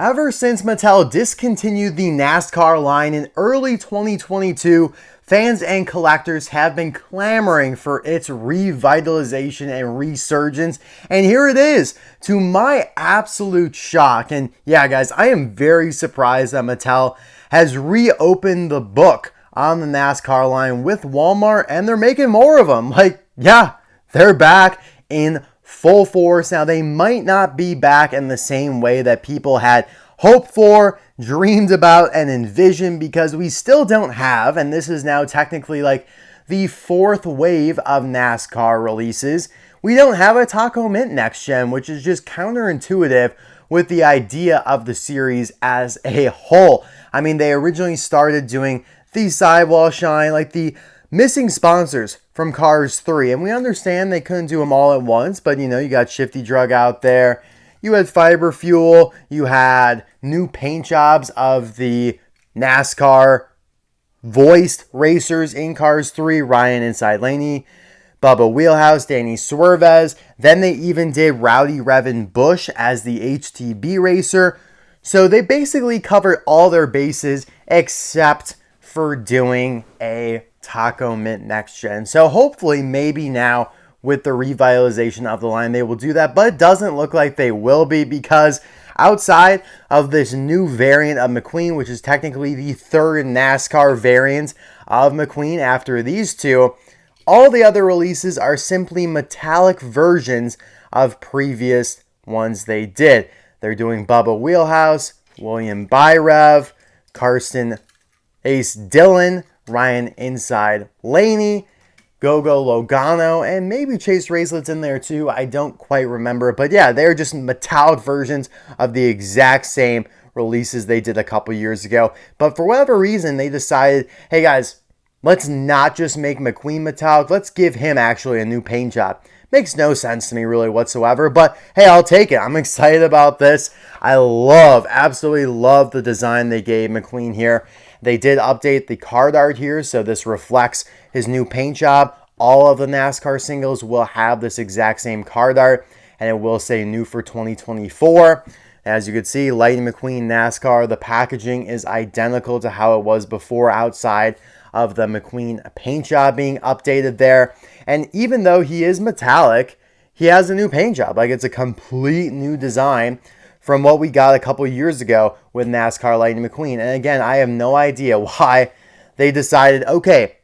Ever since Mattel discontinued the NASCAR line in early 2022, fans and collectors have been clamoring for its revitalization and resurgence, and here it is, to my absolute shock. And yeah, guys, I am very surprised that Mattel has reopened the book on the NASCAR line with Walmart, and they're making more of them. Like, yeah, they're back in full force. Now, they might not be back in the same way that people had hoped for, dreamed about, and envisioned, because we still don't have, and this is now technically like the fourth wave of NASCAR releases, we don't have a Taco Mint Next Gen, which is just counterintuitive with the idea of the series as a whole. I mean, they originally started doing the Sidewall Shine, like the missing sponsors from Cars 3. And we understand they couldn't do them all at once, but you know, you got Shifty Drug out there. You had Fiber Fuel. You had new paint jobs of the NASCAR voiced racers in Cars 3, Ryan inside Laney, Bubba Wheelhouse, Danny Swervez. Then they even did Rowdy Revin Bush as the HTB racer. So they basically covered all their bases except for doing a Taco Mint Next Gen. So hopefully maybe now with the revitalization of the line they will do that, but it doesn't look like they will be, because outside of this new variant of McQueen, which is technically the third NASCAR variant of McQueen after these two, all the other releases are simply metallic versions of previous ones they did. They're doing Bubba Wheelhouse, William Byrev, Carstin Ace Dillon, Ryan inside Laney, Gogo Logano, and maybe Chase Racelet's in there too. I don't quite remember. But yeah, they're just metallic versions of the exact same releases they did a couple years ago. But for whatever reason, they decided, hey guys, let's not just make McQueen metallic. Let's give him actually a new paint job. Makes no sense to me really whatsoever, but hey, I'll take it. I'm excited about this. I absolutely love the design they gave McQueen here. They did update the card art here, so this reflects his new paint job. All of the NASCAR singles will have this exact same card art, and it will say new for 2024. As you can see, Lightning McQueen NASCAR, the packaging is identical to how it was before outside of the McQueen paint job being updated there. And even though he is metallic, he has a new paint job. Like, it's a complete new design from what we got a couple years ago with NASCAR Lightning McQueen. And again, I have no idea why they decided, okay,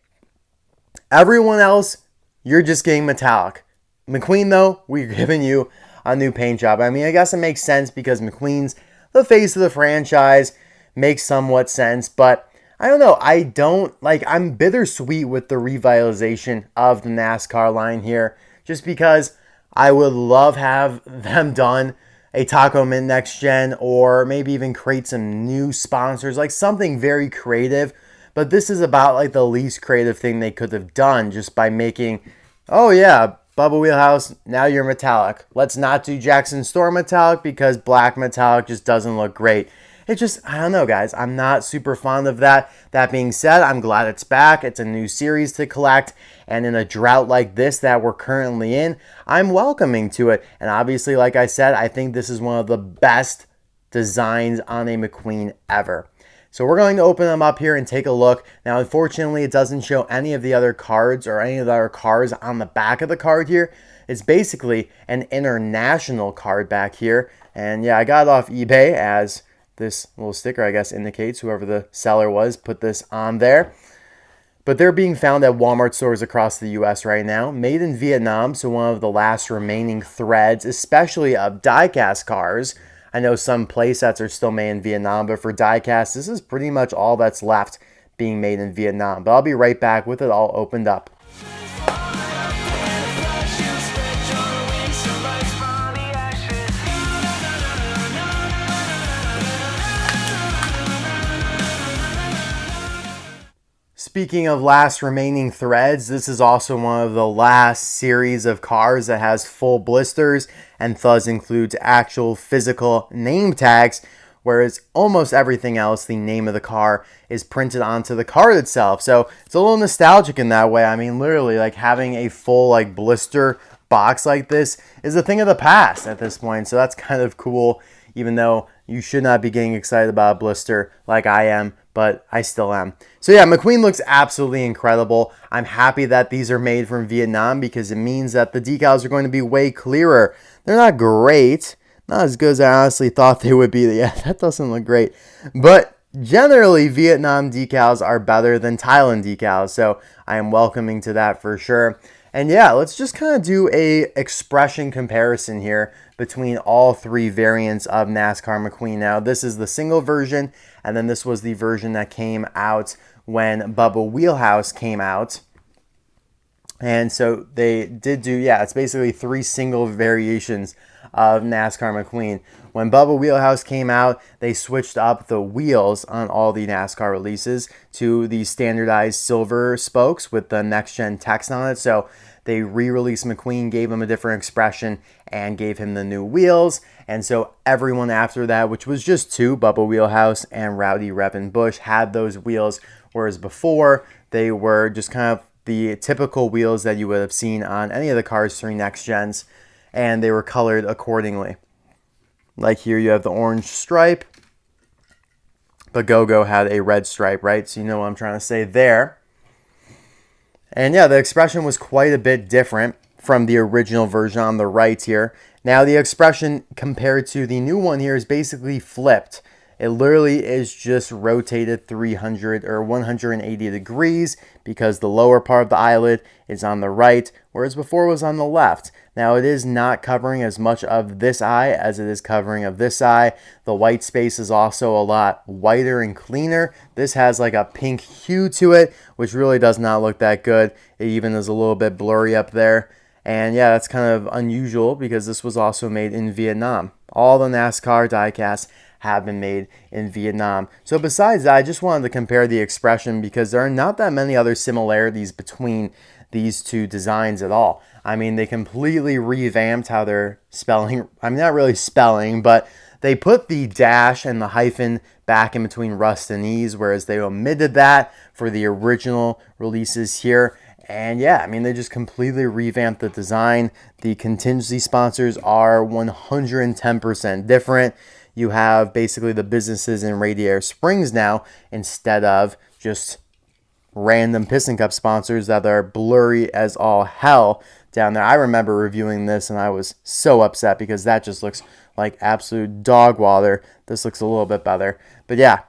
everyone else, you're just getting metallic. McQueen, though, we're giving you a new paint job. I mean, I guess it makes sense because McQueen's the face of the franchise. Makes somewhat sense, but I don't know. I'm bittersweet with the revitalization of the NASCAR line here, just because I would love have them done a Taco Mint Next Gen, or maybe even create some new sponsors, like something very creative. But this is about like the least creative thing they could have done, just by making, oh yeah, Bubba Wheelhouse, now you're metallic. Let's not do Jackson Storm metallic because black metallic just doesn't look great. It just, I don't know, guys. I'm not super fond of that. That being said, I'm glad it's back. It's a new series to collect. And in a drought like this that we're currently in, I'm welcoming to it. And obviously, like I said, I think this is one of the best designs on a McQueen ever. So we're going to open them up here and take a look. Now, unfortunately, it doesn't show any of the other cards or any of the other cars on the back of the card here. It's basically an international card back here. And yeah, I got it off eBay, as this little sticker, I guess, indicates whoever the seller was put this on there. But they're being found at Walmart stores across the U.S. right now. Made in Vietnam, so one of the last remaining threads, especially of die-cast cars. I know some playsets are still made in Vietnam, but for die-cast, this is pretty much all that's left being made in Vietnam. But I'll be right back with it all opened up. Speaking of last remaining threads, this is also one of the last series of cars that has full blisters and thus includes actual physical name tags, whereas almost everything else, the name of the car is printed onto the card itself. So it's a little nostalgic in that way. I mean, literally, like having a full like blister box like this is a thing of the past at this point. So that's kind of cool, even though you should not be getting excited about a blister like I am, but I still am. So yeah, McQueen looks absolutely incredible. I'm happy that these are made from Vietnam because it means that the decals are going to be way clearer. They're not great, not as good as I honestly thought they would be. Yeah, that doesn't look great. But generally, Vietnam decals are better than Thailand decals, so I am welcoming to that for sure. And yeah, let's just kind of do a expression comparison here between all three variants of NASCAR McQueen. Now, this is the single version, and then this was the version that came out when Bubba Wheelhouse came out. And so they did do, yeah, it's basically three single variations of NASCAR McQueen. When Bubba Wheelhouse came out, they switched up the wheels on all the NASCAR releases to the standardized silver spokes with the next-gen text on it. So they re-released McQueen, gave him a different expression, and gave him the new wheels. And so everyone after that, which was just two, Bubba Wheelhouse and Rowdy Revin Bush, had those wheels, whereas before they were just kind of the typical wheels that you would have seen on any of the Cars 3 next gens, and they were colored accordingly. Like here you have the orange stripe, but Gogo had a red stripe, right? So you know what I'm trying to say there. And yeah, the expression was quite a bit different from the original version on the right here. Now the expression compared to the new one here is basically flipped. It literally is just rotated 300 or 180 degrees because the lower part of the eyelid is on the right, whereas before it was on the left. Now it is not covering as much of this eye as it is covering of this eye. The white space is also a lot whiter and cleaner. This has like a pink hue to it, which really does not look that good. It even is a little bit blurry up there. And yeah, that's kind of unusual because this was also made in Vietnam. All the NASCAR diecasts have been made in Vietnam. So besides that, I just wanted to compare the expression because there are not that many other similarities between these two designs at all. I mean, they completely revamped how they're spelling. I mean, not really spelling, but they put the dash and the hyphen back in between Rust and Ease, whereas they omitted that for the original releases here. And yeah, I mean, they just completely revamped the design. The contingency sponsors are 110% different. You have basically the businesses in Radiator Springs now instead of just random Piston Cup sponsors that are blurry as all hell down there. I remember reviewing this and I was so upset because that just looks like absolute dog water. This looks a little bit better. But yeah,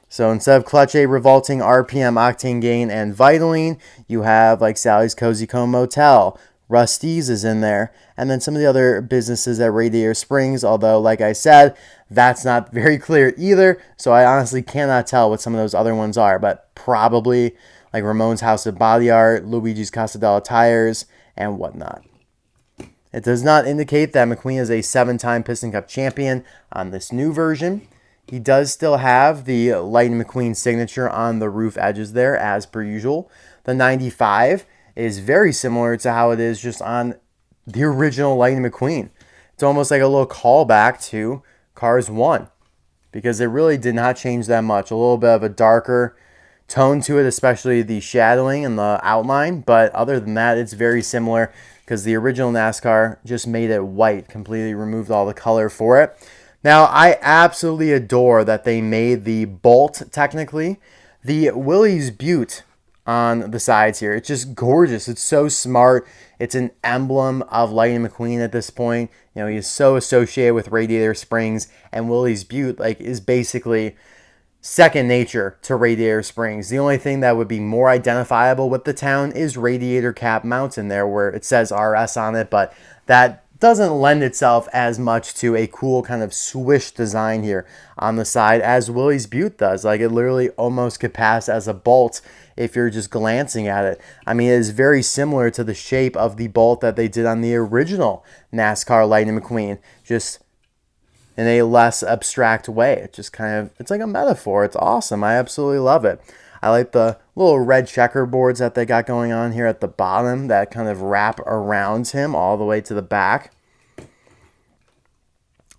so instead of Clutch A, Revolting, RPM, Octane Gain, and Vitaline, you have like Sally's Cozy Cone Motel. Rust-eze is in there, and then some of the other businesses at Radiator Springs, although like I said, that's not very clear either, so I honestly cannot tell what some of those other ones are, but probably like Ramon's House of Body Art, Luigi's Casadella Tires, and whatnot. It does not indicate that McQueen is a 7-time Piston Cup champion on this new version. He does still have the Lightning McQueen signature on the roof edges there, as per usual. The 95 is very similar to how it is just on the original Lightning McQueen. It's almost like a little callback to Cars 1 because it really did not change that much. A little bit of a darker tone to it, especially the shadowing and the outline. But other than that, it's very similar because the original NASCAR just made it white, completely removed all the color for it. Now, I absolutely adore that they made the bolt, technically, the Willy's Butte on the sides here. It's just gorgeous. It's so smart. It's an emblem of Lightning McQueen at this point. You know, he's so associated with Radiator Springs, and Willy's Butte like is basically second nature to Radiator Springs. The only thing that would be more identifiable with the town is Radiator Cap Mountain there, where it says RS on it, but that doesn't lend itself as much to a cool kind of swish design here on the side as Willy's Butte does. Like, it literally almost could pass as a bolt if you're just glancing at it. I mean, it is very similar to the shape of the bolt that they did on the original NASCAR Lightning McQueen, just in a less abstract way. It just kind of, it's like a metaphor. It's awesome. I absolutely love it. I like the little red checkerboards that they got going on here at the bottom that kind of wrap around him all the way to the back.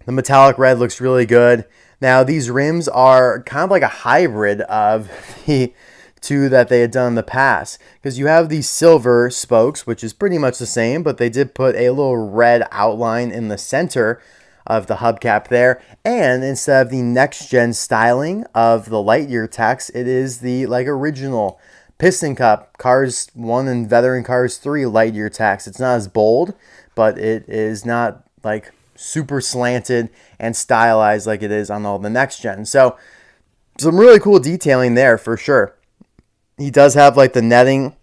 The metallic red looks really good. Now, these rims are kind of like a hybrid of the two that they had done in the past, because you have these silver spokes, which is pretty much the same, but they did put a little red outline in the center of the hubcap there. And instead of the next gen styling of the Lightyear text, it is the like original Piston Cup Cars 1 and Veteran Cars 3 Lightyear text. It's not as bold, but it is not like super slanted and stylized like it is on all the next gen. So some really cool detailing there for sure. He does have like the netting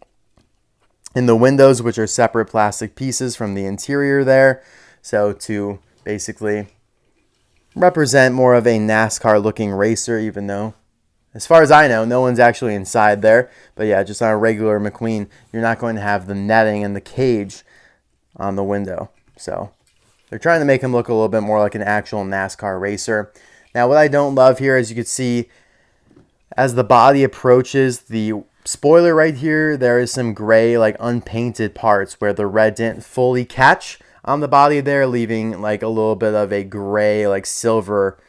in the windows, which are separate plastic pieces from the interior there. So to basically represent more of a NASCAR looking racer, even though as far as I know, no one's actually inside there. But yeah, just on a regular McQueen, you're not going to have the netting and the cage on the window. So they're trying to make him look a little bit more like an actual NASCAR racer. Now, what I don't love here, as you can see, as the body approaches the spoiler right here, there is some gray, like unpainted parts where the red didn't fully catch on the body there, leaving like a little bit of a gray, like silver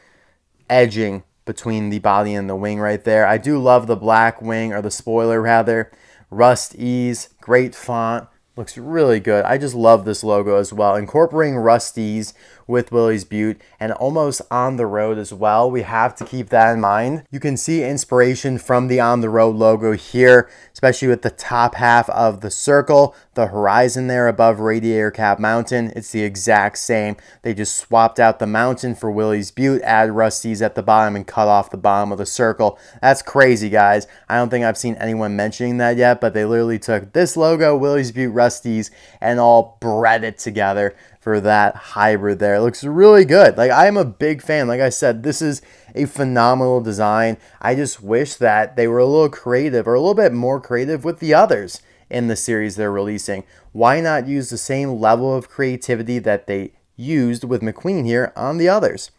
edging between the body and the wing right there. I do love the black wing, or the spoiler rather. Rust-eze, great font. Looks really good. I just love this logo as well. Incorporating Rust-eze with Willys Butte and almost on the road as well. We have to keep that in mind. You can see inspiration from the on the road logo here, especially with the top half of the circle, the horizon there above Radiator Cap Mountain. It's the exact same. They just swapped out the mountain for Willys Butte, add Rust-eze at the bottom, and cut off the bottom of the circle. That's crazy, guys. I don't think I've seen anyone mentioning that yet, but they literally took this logo, Willys Butte, Rust-eze, and all bred it together for that hybrid there. It looks really good. Like, I am a big fan. Like I said, this is a phenomenal design. I just wish that they were a little creative, or a little bit more creative with the others in the series they're releasing. Why not use the same level of creativity that they used with McQueen here on the others?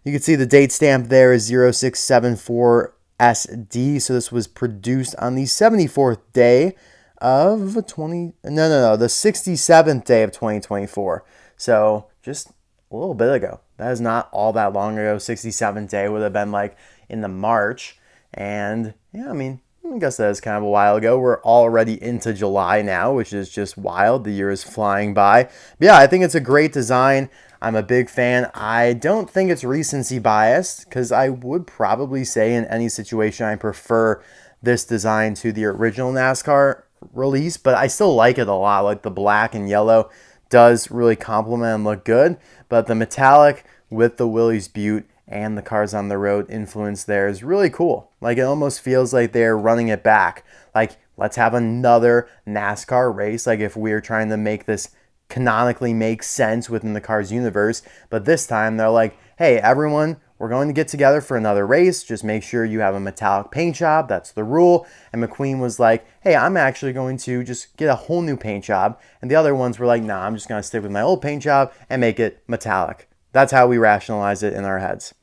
You can see the date stamp there is 0674 SD. So this was produced on the 74th day of the 67th day of 2024. So just a little bit ago. That is not all that long ago. 67th day would have been like in the March. And yeah, I mean, I guess that is kind of a while ago. We're already into July now, which is just wild. The year is flying by. But yeah, I think it's a great design. I'm a big fan. I don't think it's recency biased, because I would probably say in any situation I prefer this design to the original NASCAR release, but I still like it a lot. Like the black and yellow does really complement and look good, but the metallic with the Willys Butte and the Cars on the Road influence there is really cool. Like, it almost feels like they're running it back. Like, let's have another NASCAR race. Like, if we're trying to make this canonically make sense within the Cars universe, but this time they're like, hey, everyone, we're going to get together for another race. Just make sure you have a metallic paint job. That's the rule. And McQueen was like, hey, I'm actually going to just get a whole new paint job. And the other ones were like, nah, I'm just going to stick with my old paint job and make it metallic. That's how we rationalize it in our heads.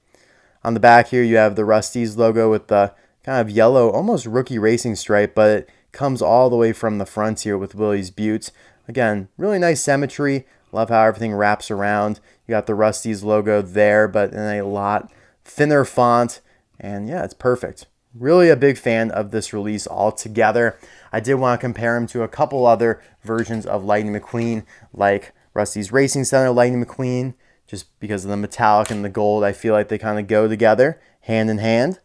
On the back here, you have the Rust-eze logo with the kind of yellow, almost rookie racing stripe, but it comes all the way from the front here with Willys Butte. Again, really nice symmetry. Love how everything wraps around. You got the Rust-eze logo there, but in a lot thinner font. And yeah, it's perfect. Really a big fan of this release altogether. I did want to compare him to a couple other versions of Lightning McQueen, like Rust-eze Racing Center Lightning McQueen, just because of the metallic and the gold. I feel like they kind of go together, hand in hand.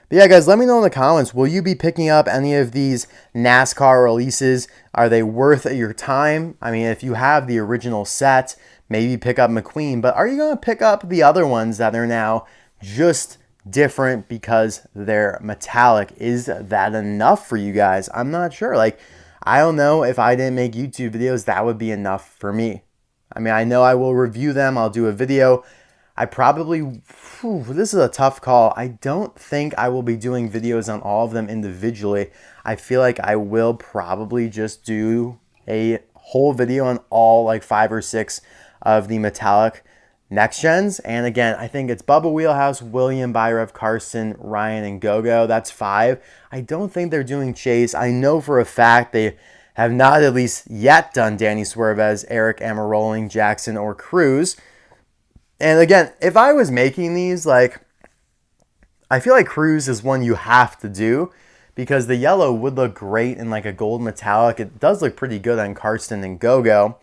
But yeah, guys, let me know in the comments, will you be picking up any of these NASCAR releases? Are they worth your time? I mean, if you have the original set, maybe pick up McQueen, but are you going to pick up the other ones that are now just different because they're metallic? Is that enough for you guys? I'm not sure. Like, I don't know if I didn't make YouTube videos, that would be enough for me. I mean, I know I will review them. I'll do a video. I probably, this is a tough call. I don't think I will be doing videos on all of them individually. I feel like I will probably just do a whole video on all like 5 or 6 of the metallic next gens. And again, I think it's Bubba Wheelhouse, William, Byrev, Carstin, Ryan, and Gogo. That's 5. I don't think they're doing Chase. I know for a fact they have not at least yet done Danny Swervez, Eric Amaroling, Jackson, or Cruz. And again, if I was making these, like, I feel like Cruz is one you have to do, because the yellow would look great in like a gold metallic. It does look pretty good on Carstin and Gogo.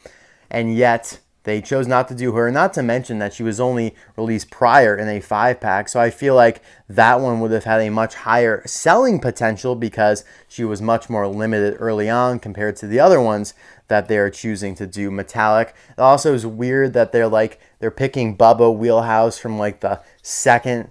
And yet they chose not to do her, not to mention that she was only released prior in a 5-pack. So I feel like that one would have had a much higher selling potential because she was much more limited early on compared to the other ones that they're choosing to do metallic. It also is weird that they're picking Bubba Wheelhouse from like the second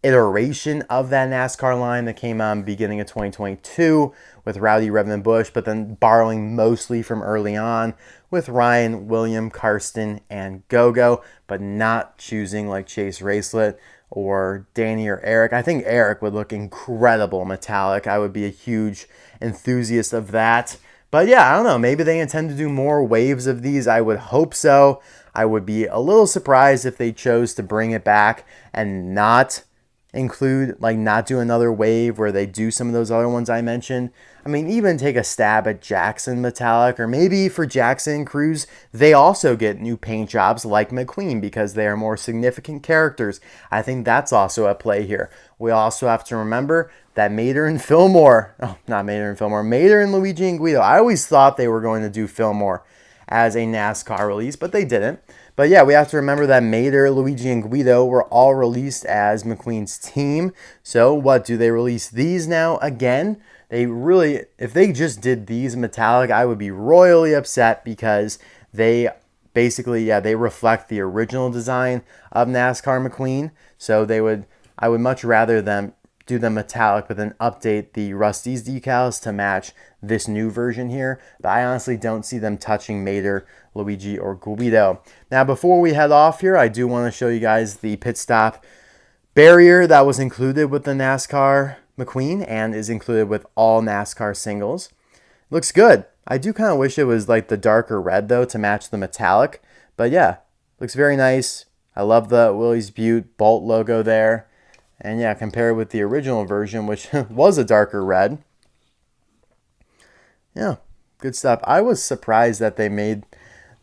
iteration of that NASCAR line that came out in the beginning of 2022 with Rowdy, Rev, and Bush, but then borrowing mostly from early on with Ryan, William, Carstin, and Gogo, but not choosing like Chase Racelet or Danny or Eric. I think Eric would look incredible metallic. I would be a huge enthusiast of that. But yeah, I don't know. Maybe they intend to do more waves of these. I would hope so. I would be a little surprised if they chose to bring it back and not include, like, not do another wave where they do some of those other ones I mentioned. I mean, even take a stab at Jackson metallic, or maybe for Jackson and Cruz, they also get new paint jobs like McQueen because they are more significant characters. I think that's also at play here. We also have to remember that Mater and Fillmore, Mater and Luigi and Guido. I always thought they were going to do Fillmore as a NASCAR release, but they didn't. But yeah, we have to remember that Mater, Luigi, and Guido were all released as McQueen's team. So what, do they release these now again? They really, if they just did these metallic, I would be royally upset because they basically, they reflect the original design of NASCAR McQueen. So I would much rather them do the metallic, but then update the Rust-eze decals to match this new version here. But I honestly don't see them touching Mater, Luigi, or Guido. Now, before we head off here, I do want to show you guys the pit stop barrier that was included with the NASCAR McQueen and is included with all NASCAR singles. Looks good. I do kind of wish it was like the darker red though to match the metallic. But yeah, looks very nice. I love the Willys Butte Bolt logo there. And yeah, compare it with the original version, which was a darker red. Yeah, good stuff. I was surprised that they made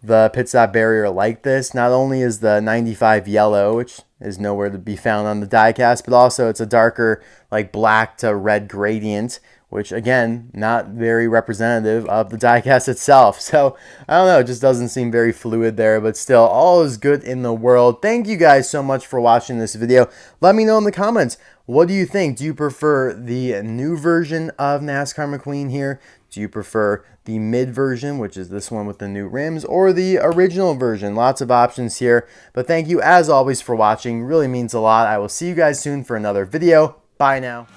the pit stop barrier like this. Not only is the 95 yellow, which is nowhere to be found on the diecast, but also it's a darker like black to red gradient, which again, not very representative of the diecast itself. So I don't know, it just doesn't seem very fluid there, but still, all is good in the world. Thank you guys so much for watching this video. Let me know in the comments, what do you think? Do you prefer the new version of NASCAR McQueen here? Do you prefer the mid version, which is this one with the new rims, or the original version? Lots of options here. But thank you as always for watching. Really means a lot. I will see you guys soon for another video. Bye now.